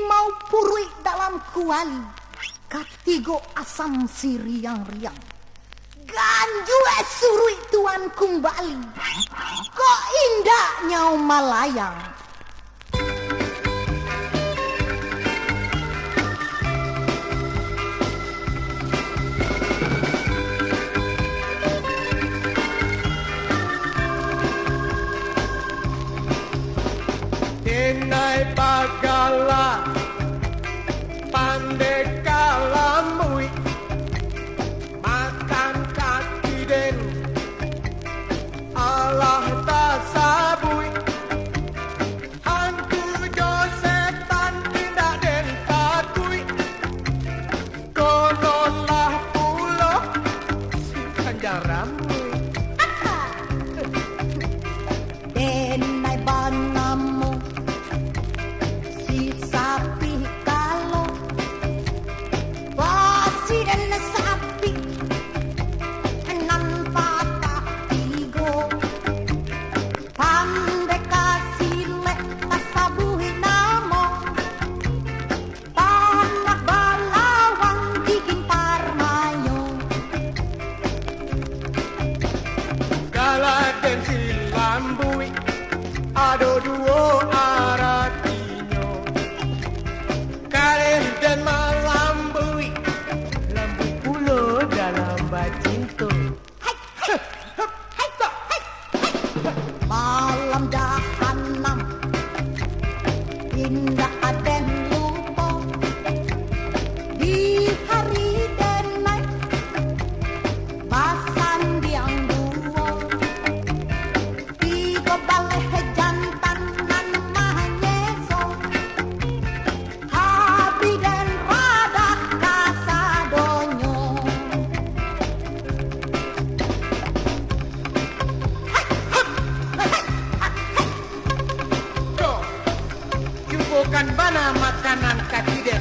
mau purui dalam kuali, katigo asam si riang-riang. Ganju surui tuan kumbali, kok indah nyau malayang. Denai bagala pandai kalamui makan kaki den Allah tak sabui hantu jo setan tidak den takui konolah pulau si kanjaramui Denai banamu si sapi kalau basi dan sapi nan patah tigo pandai kasih lek tasabuhi namo tanah balawang bikin parmayo Kala den silambui ado duo aratinyo Kalih dan malambui Lambui pulo dalam bacinto malam jahanam indah aden lupa di hari dan night pasan diang dua tiga baleh jantan nan mahanyeso habi dan rada kasadonyo Yo, bukan bana makanan kaki den